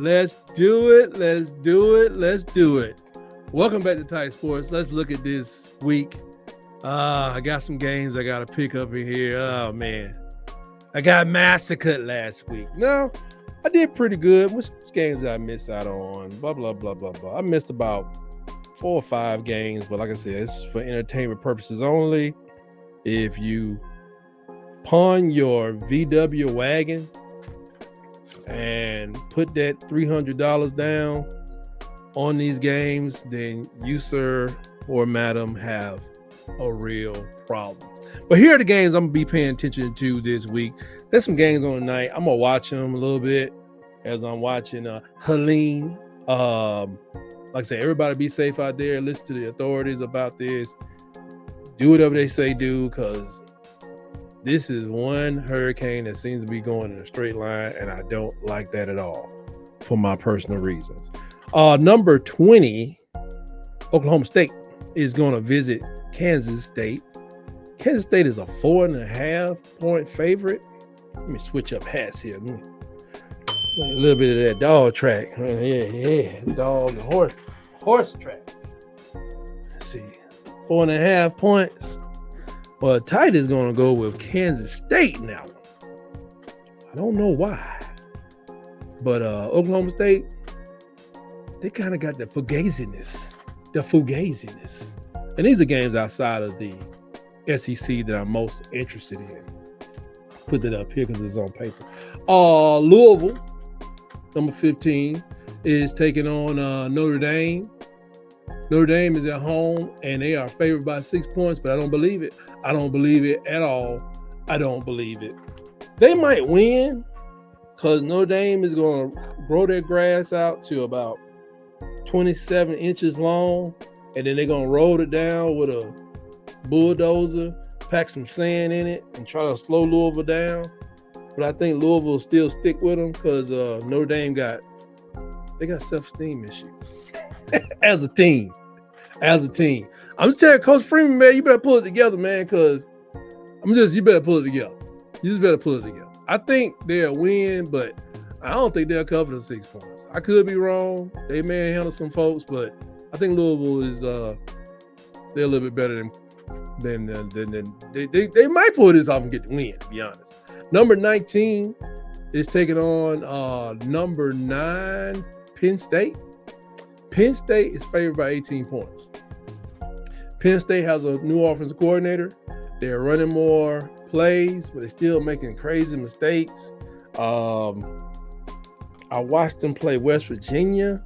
Let's do it. Let's do it. Let's do it. Welcome back to Tight Sports. Let's look at this week. I got some games I got to pick up in here. Oh, man. I got massacred last week. No, I did pretty good. Which games I missed out on? Blah, blah, blah, blah, blah. I missed about 4 or 5 games, but like I said, it's for entertainment purposes only. If you pawn your VW wagon and put that $300 down on these games, then you, sir or madam, have a real problem. But here are the games I'm going to be paying attention to this week. There's some games on tonight. I'm going to watch them a little bit as I'm watching Helene. Like I said, everybody be safe out there. Listen to the authorities about this. Do whatever they say do, because this is one hurricane that seems to be going in a straight line, and I don't like that at all for my personal reasons. Number 20, Oklahoma State is going to visit Kansas State. Kansas State is a 4.5-point favorite. Let me switch up hats here. A little bit of that dog track. Yeah, dog and horse track. Let's see, 4.5 points. Well, Tight is going to go with Kansas State now. I don't know why, but Oklahoma State, they kind of got the fugaziness. And these are games outside of the SEC that I'm most interested in. Put that up here because it's on paper. Louisville, number 15, is taking on Notre Dame. Notre Dame is at home, and they are favored by 6 points, but I don't believe it. I don't believe it at all. I don't believe it. They might win because Notre Dame is going to grow their grass out to about 27 inches long, and then they're going to roll it down with a bulldozer, pack some sand in it, and try to slow Louisville down. But I think Louisville will still stick with them because Notre Dame got self-esteem issues as a team. I'm just telling Coach Freeman, man, you better pull it together, man, because you better pull it together. You just better pull it together. I think they'll win, but I don't think they'll cover the 6 points. I could be wrong. They may handle some folks, but I think Louisville is they're a little bit better than they might pull this off and get the win, to be honest. Number 19 is taking on number 9, Penn State. Penn State is favored by 18 points. Penn State has a new offensive coordinator. They're running more plays, but they're still making crazy mistakes. I watched them play West Virginia.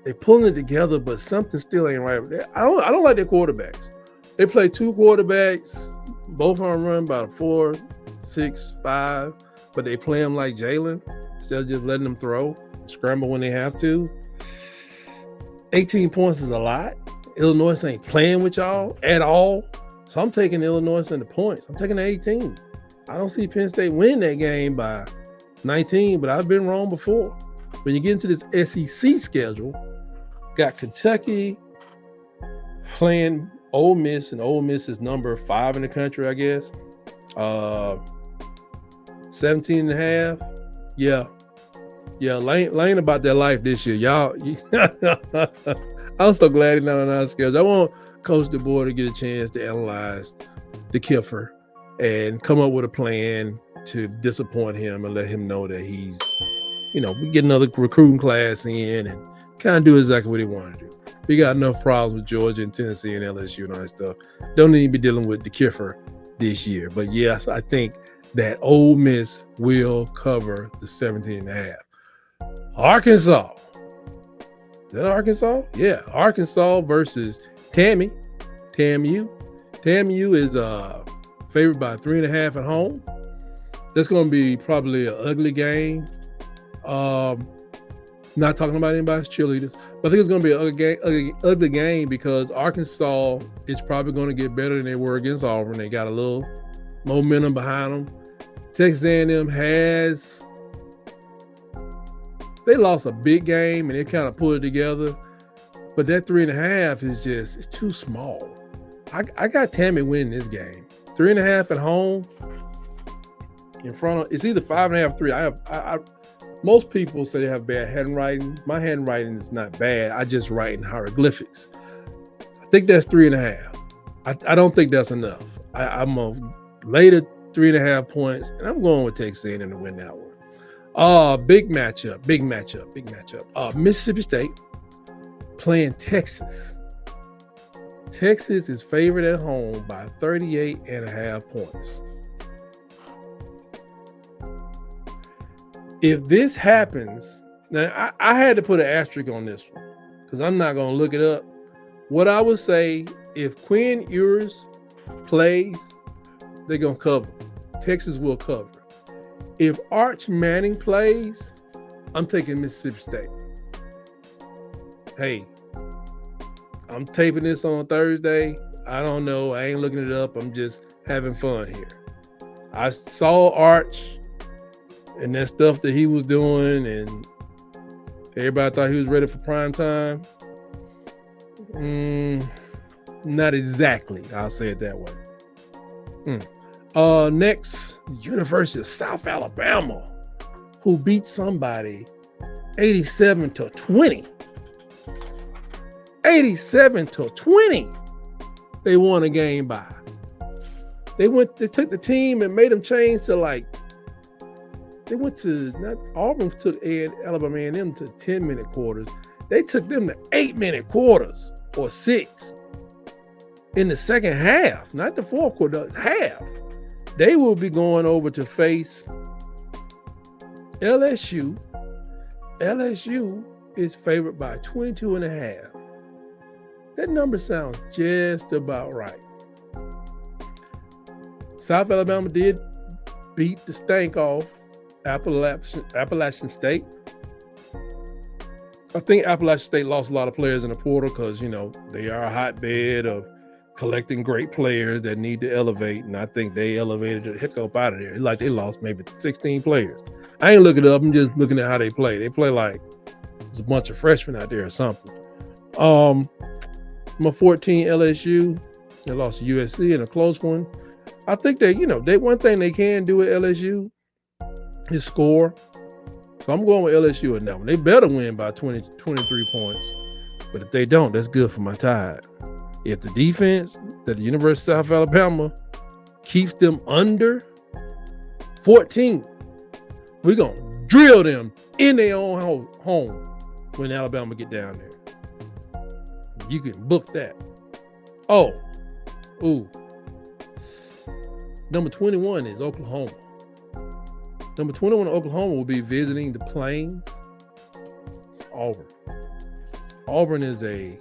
They're pulling it together, but something still ain't right. I don't like their quarterbacks. They play 2 quarterbacks. Both of them run about 4, 6, 5, but they play them like Jalen instead of just letting them throw, scramble when they have to. 18 points is a lot. Illinois ain't playing with y'all at all. So I'm taking Illinois in the points. I'm taking the 18. I don't see Penn State winning that game by 19, but I've been wrong before. When you get into this SEC schedule, got Kentucky playing Ole Miss, and Ole Miss is number 5 in the country, I guess. 17.5. Yeah, Lane about their life this year. Y'all, I'm so glad he's not on our schedule. I want Coach DeBoer to get a chance to analyze the Kiffer and come up with a plan to disappoint him and let him know that he's, we get another recruiting class in and kind of do exactly what he wanted to do. We got enough problems with Georgia and Tennessee and LSU and all that stuff. Don't need to be dealing with the Kiffer this year. But yes, I think that Ole Miss will cover the 17.5. Arkansas. Is that Arkansas? Yeah, Arkansas versus TAMU. TAMU is favored by 3.5 at home. That's going to be probably an ugly game. Not talking about anybody's cheerleaders, but I think it's going to be an ugly game because Arkansas is probably going to get better than they were against Auburn. They got a little momentum behind them. Texas A&M they lost a big game and they kind of pulled it together, but that 3.5 is it's too small. I got TAMU winning this game. 3.5 at home in front of, it's either 5.5 or 3. Most people say they have bad handwriting. My handwriting is not bad. I just write in hieroglyphics. I think that's 3.5. I don't think that's enough. I'm a later 3.5 points, and I'm going with Texas A&M to win that one. Big matchup. Mississippi State playing Texas. Texas is favored at home by 38.5 points. If this happens, now I had to put an asterisk on this one because I'm not going to look it up. What I would say, if Quinn Ewers plays, they're going to cover. Texas will cover. If Arch Manning plays, I'm taking Mississippi State. Hey, I'm taping this on Thursday. I don't know. I ain't looking it up. I'm just having fun here. I saw Arch and that stuff that he was doing, and everybody thought he was ready for prime time. Not exactly. I'll say it that way. Next, University of South Alabama, who beat somebody 87-20. 87-20. They won a game by. They took the team and made them change to Auburn took Alabama A&M to 10-minute quarters. They took them to 8-minute quarters or 6 in the second half, not the fourth quarter, half. They will be going over to face LSU. LSU is favored by 22.5. That number sounds just about right. South Alabama did beat the stank off Appalachian State. I think Appalachian State lost a lot of players in the portal because, they are a hotbed of collecting great players that need to elevate, and I think they elevated the heck up out of there. Like they lost maybe 16 players. I ain't looking it up. I'm just looking at how they play. They play like there's a bunch of freshmen out there or something. Number 14 LSU. They lost to USC in a close one. I think they one thing they can do at LSU is score. So I'm going with LSU in that one. They better win by 23 points. But if they don't, that's good for my Tide. If the defense that the University of South Alabama keeps them under 14, we're going to drill them in their own home when Alabama get down there. You can book that. Number 21 is Oklahoma. Number 21 Oklahoma will be visiting the Plains. It's Auburn. Auburn is a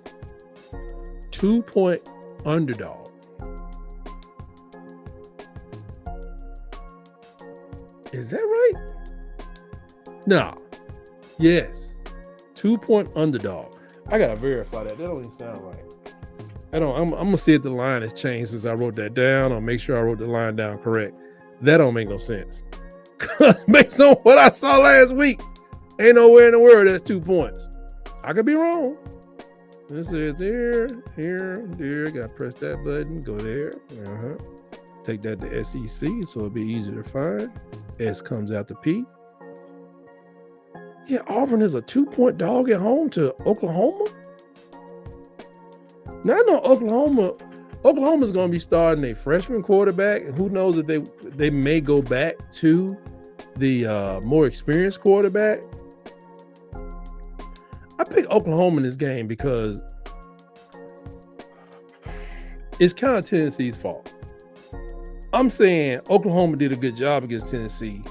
2-point underdog. Is that right? No. Yes. 2-point underdog. I gotta verify that. That don't even sound right. I'm gonna see if the line has changed since I wrote that down. I'll make sure I wrote the line down correct. That don't make no sense. Based on what I saw last week, ain't nowhere in the world that's 2 points. I could be wrong. This is here, there. Gotta press that button. Go there. Take that to SEC so it'll be easier to find. S comes after P. Yeah, Auburn is a 2-point dog at home to Oklahoma. Now I know Oklahoma's going to be starting a freshman quarterback, and who knows if they may go back to the more experienced quarterback. I picked Oklahoma in this game because it's kind of Tennessee's fault. I'm saying Oklahoma did a good job against Tennessee.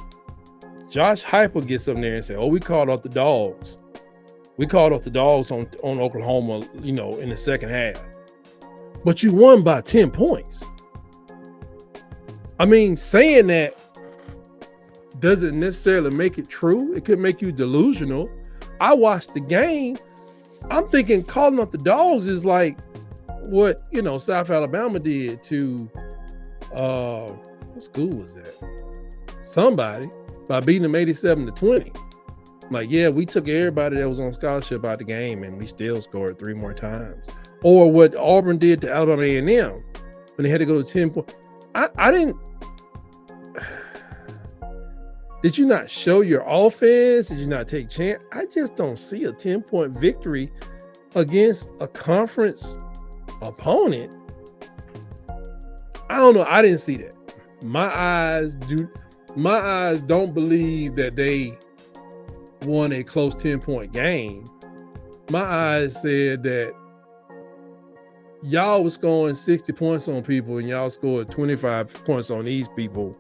Josh Heupel gets up there and says, we called off the dogs. We called off the dogs on Oklahoma, in the second half. But you won by 10 points. I mean, saying that doesn't necessarily make it true. It could make you delusional. I watched the game. I'm thinking calling off the dogs is like what, South Alabama did to, what school was that? Somebody, by beating them 87-20. Like, yeah, we took everybody that was on scholarship out of the game and we still scored 3 more times. Or what Auburn did to Alabama A&M when they had to go to 10 points. I didn't. Did you not show your offense? Did you not take chance? I just don't see a 10-point victory against a conference opponent. I don't know. I didn't see that. My eyes don't believe that they won a close 10-point game. My eyes said that y'all was scoring 60 points on people and y'all scored 25 points on these people,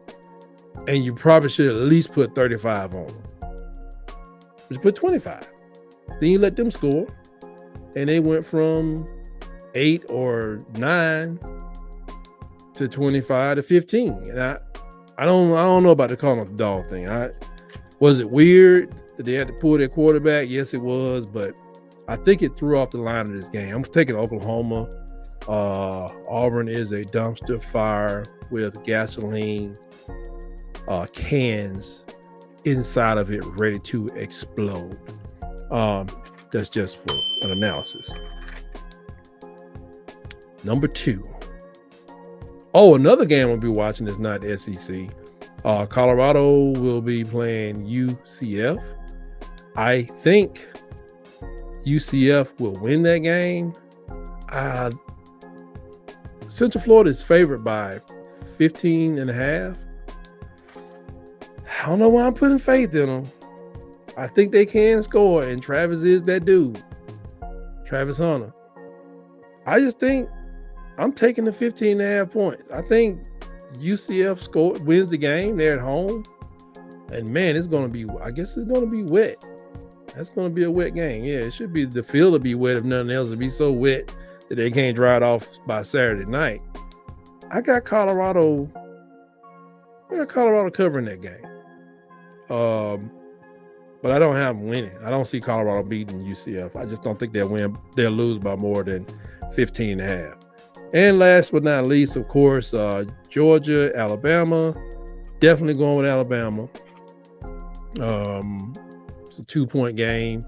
and you probably should at least put 35 on them. But you put 25. Then you let them score, and they went from 8 or 9 to 25 to 15. And I don't know about the calling the dog thing. Was it weird that they had to pull their quarterback? Yes, it was, but I think it threw off the line of this game. I'm taking Oklahoma. Auburn is a dumpster fire with gasoline cans inside of it ready to explode. That's just for an analysis. Number 2. Oh, another game I'll be watching is not SEC. Colorado will be playing UCF. I think UCF will win that game. Central Florida is favored by 15.5. I don't know why I'm putting faith in them. I think they can score, and Travis is that dude. Travis Hunter. I just think I'm taking the 15.5 points. I think UCF wins the game. They're at home. And man, it's going to be, I guess it's going to be wet. That's going to be a wet game. Yeah, it should be, the field will be wet if nothing else. It'll be so wet that they can't dry it off by Saturday night. I got Colorado covering that game. But I don't have them winning. I don't see Colorado beating UCF. I just don't think they'll win. They'll lose by more than 15.5. And last but not least, of course, Georgia, Alabama. Definitely going with Alabama. It's a 2-point game.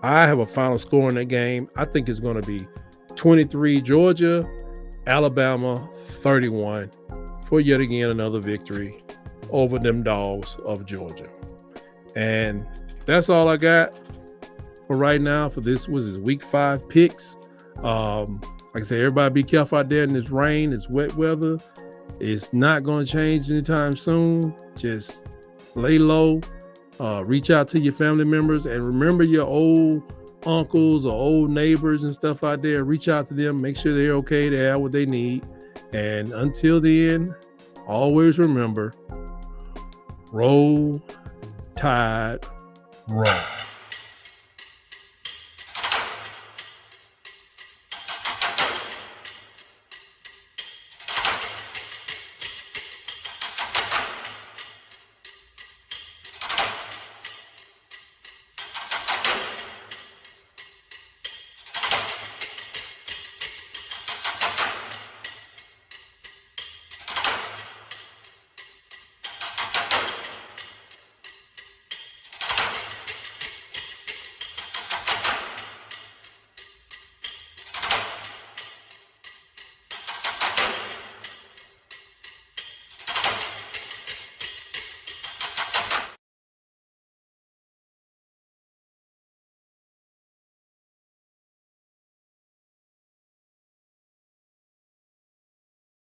I have a final score in that game. I think it's going to be 23 Georgia, Alabama 31 for yet again another victory over them dogs of Georgia. And that's all I got for right now for this week 5 picks. Like I said, everybody be careful out there in this rain, this wet weather. It's not going to change anytime soon. Just lay low, reach out to your family members, and remember your old uncles or old neighbors and stuff out there. Reach out to them, make sure they're okay, they have what they need. And until then, always remember, roll, tide, roll.